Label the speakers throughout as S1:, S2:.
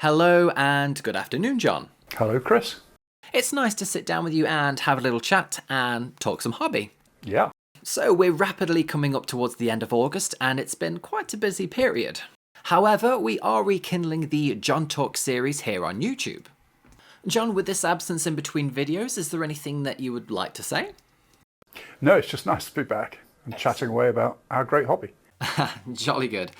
S1: Hello and good afternoon, John.
S2: Hello, Chris.
S1: It's nice to sit down with you and have a little chat and talk some hobby.
S2: Yeah.
S1: So we're rapidly coming up towards the end of August and it's been quite a busy period. However, we are rekindling the John Talk series here on YouTube. John, with this absence in between videos, is there anything that you would like to say?
S2: No, it's just nice to be back and chatting away about our great hobby.
S1: Jolly good.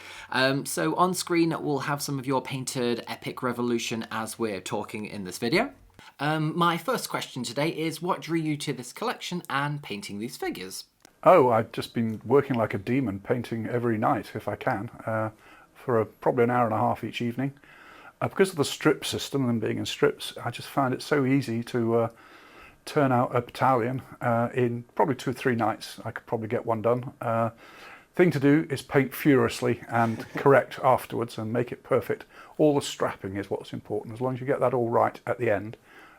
S1: So on screen we'll have some of your painted Epic Revolution as we're talking in this video. My first question today is what drew you to this collection and painting these figures?
S2: Oh, I've just been working like a demon, painting every night if I can, for probably an hour and a half each evening. Because of the strip system and being in strips, I just found it so easy to turn out a battalion in probably 2 or 3 nights. I could probably get one done. Thing to do is paint furiously and correct afterwards and make it perfect. All the strapping is what's important. As long as you get that all right at the end,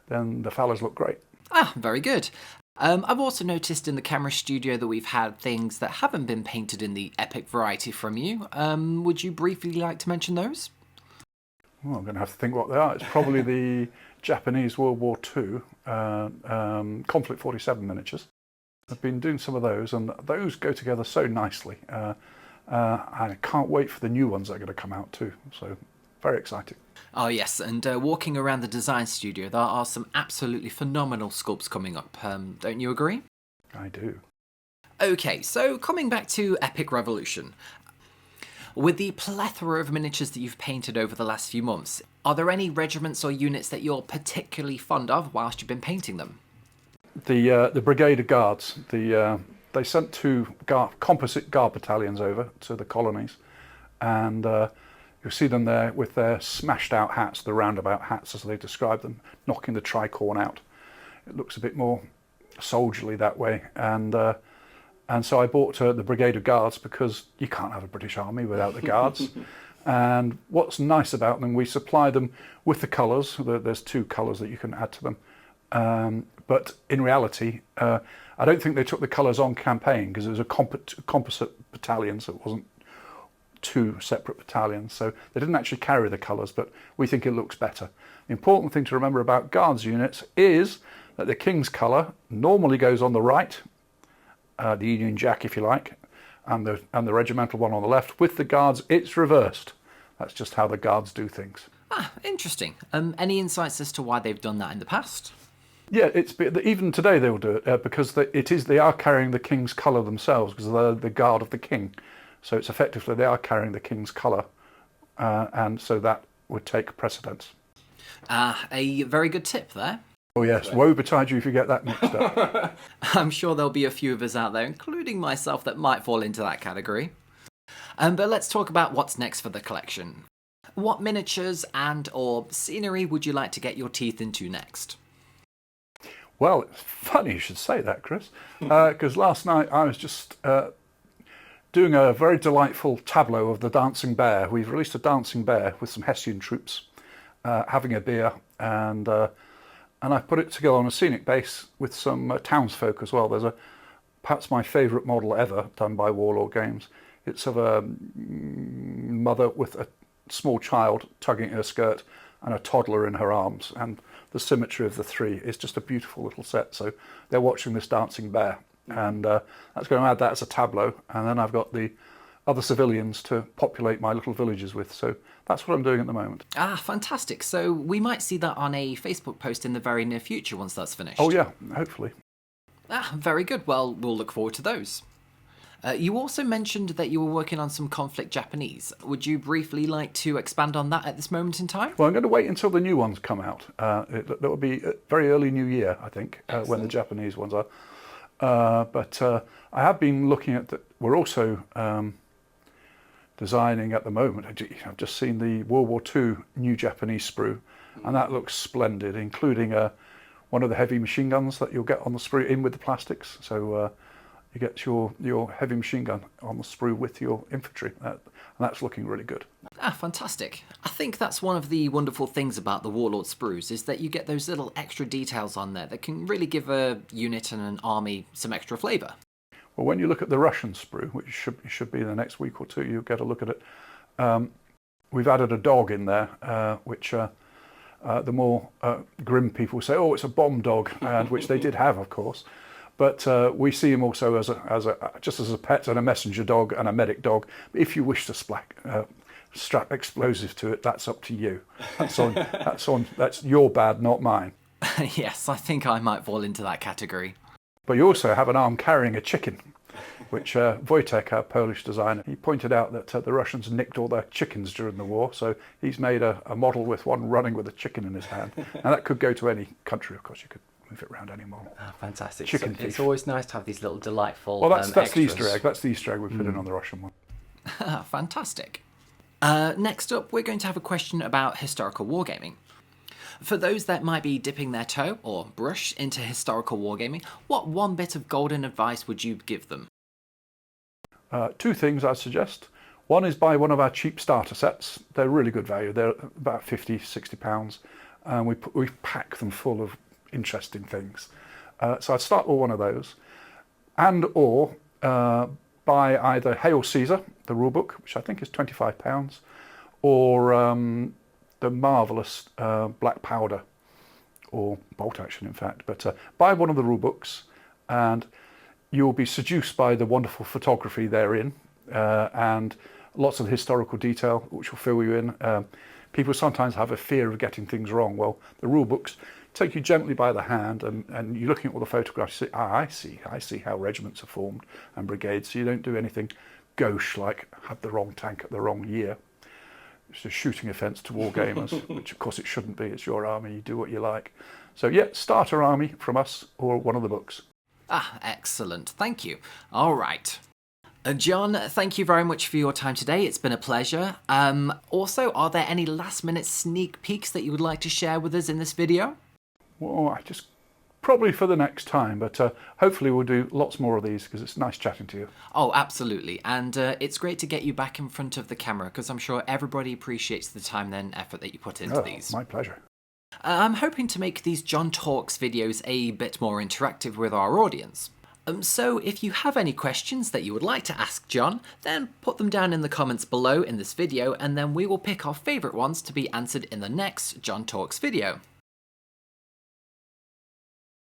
S2: then the fellas look great.
S1: Ah, very good. I've also noticed in the camera studio that we've had things that haven't been painted in the Epic variety from you. Would you briefly like to mention those?
S2: Well, I'm going to have to think what they are. It's probably the Japanese World War II Conflict 47 miniatures. I've been doing some of those, and those go together so nicely. I can't wait for the new ones that are going to come out too. So, very exciting.
S1: Oh yes, and walking around the design studio, there are some absolutely phenomenal sculpts coming up. Don't you agree?
S2: I do.
S1: Okay, so coming back to Epic Revolution. With the plethora of miniatures that you've painted over the last few months, are there any regiments or units that you're particularly fond of whilst you've been painting them?
S2: The Brigade of Guards. They sent 2 composite guard battalions over to the colonies, and you'll see them there with their smashed out hats, the roundabout hats as they describe them, knocking the tricorn out. It looks a bit more soldierly that way, and so I bought the Brigade of Guards because you can't have a British army without the guards. And what's nice about them, we supply them with the colours. There's 2 colours that you can add to them. But in reality, I don't think they took the colours on campaign because it was a composite battalion, so it wasn't 2 separate battalions. So they didn't actually carry the colours, but we think it looks better. The important thing to remember about Guards units is that the King's colour normally goes on the right, the Union Jack if you like, and the regimental one on the left. With the Guards, it's reversed. That's just how the Guards do things.
S1: Ah, interesting. Any insights as to why they've done that in the past?
S2: Yeah, even today they will do it because they are carrying the King's colour themselves because they're the guard of the King. So it's effectively they are carrying the King's colour, and so that would take precedence.
S1: A very good tip there.
S2: Oh yes, woe betide you if you get that mixed up.
S1: I'm sure there'll be a few of us out there, including myself, that might fall into that category. But let's talk about what's next for the collection. What miniatures and or scenery would you like to get your teeth into next?
S2: Well, it's funny you should say that, Chris, because last night I was just doing a very delightful tableau of the Dancing Bear. We've released a Dancing Bear with some Hessian troops having a beer, and I put it together on a scenic base with some townsfolk as well. There's perhaps my favourite model ever done by Warlord Games. It's of a mother with a small child tugging her skirt and a toddler in her arms, and the symmetry of the 3 is just a beautiful little set. So they're watching this Dancing Bear, and that's going to add that as a tableau, and then I've got the other civilians to populate my little villages with. So that's what I'm doing at the moment.
S1: Ah, fantastic. So we might see that on a Facebook post in the very near future once that's finished.
S2: Oh yeah, hopefully.
S1: Ah, very good. Well, we'll look forward to those. You also mentioned that you were working on some Conflict Japanese. Would you briefly like to expand on that at this moment in time?
S2: Well, I'm going to wait until the new ones come out. That will be very early New Year, I think, when the Japanese ones are. But I have been looking at that. We're also designing at the moment. I've just seen the World War II new Japanese sprue, and that looks splendid, including one of the heavy machine guns that you'll get on the sprue in with the plastics. So you get your heavy machine gun on the sprue with your infantry, and that's looking really good.
S1: Ah, fantastic. I think that's one of the wonderful things about the Warlord sprues, is that you get those little extra details on there that can really give a unit and an army some extra flavour.
S2: Well, when you look at the Russian sprue, which should be in the next week or two, you'll get a look at it. We've added a dog in there, which the more grim people say, oh, it's a bomb dog, and which they did have, of course. But we see him also as just as a pet and a messenger dog and a medic dog. If you wish to strap explosives to it, that's up to you. That's your bad, not mine.
S1: Yes, I think I might fall into that category.
S2: But you also have an arm carrying a chicken, which Wojtek, our Polish designer, he pointed out that the Russians nicked all their chickens during the war, so he's made a model with one running with a chicken in his hand. And that could go to any country, of course. You could move it around any model.
S3: Oh, fantastic.
S2: Chicken
S3: So
S2: thief.
S3: it's always nice to have these little delightful
S2: Well, that's the
S3: extras.
S2: Easter egg. That's the Easter egg we put in on the Russian one.
S1: Fantastic. Next up, we're going to have a question about historical wargaming. For those that might be dipping their toe or brush into historical wargaming, what one bit of golden advice would you give them?
S2: Two things I'd suggest. One is buy one of our cheap starter sets. They're really good value. They're about £50-60, and we pack them full of interesting things. So I'd start with one of those, or buy either Hail Caesar, the rulebook, which I think is £25, or the marvellous Black Powder, or Bolt Action, in fact. But buy one of the rulebooks, and you'll be seduced by the wonderful photography therein, and lots of historical detail, which will fill you in. People sometimes have a fear of getting things wrong. Well, the rulebooks take you gently by the hand, and you're looking at all the photographs. You say, I see how regiments are formed and brigades. So you don't do anything gauche like have the wrong tank at the wrong year. It's a shooting offence to war gamers, which of course it shouldn't be. It's your army. You do what you like. So yeah, starter army from us or one of the books.
S1: Ah, excellent. Thank you. All right. John, thank you very much for your time today. It's been a pleasure. Also, are there any last-minute sneak peeks that you would like to share with us in this video?
S2: Well, probably for the next time, but hopefully we'll do lots more of these because it's nice chatting to you.
S1: Oh, absolutely. And it's great to get you back in front of the camera because I'm sure everybody appreciates the time and effort that you put into these.
S2: My pleasure.
S1: I'm hoping to make these John Talks videos a bit more interactive with our audience. So if you have any questions that you would like to ask John, then put them down in the comments below in this video, and then we will pick our favourite ones to be answered in the next John Talks video.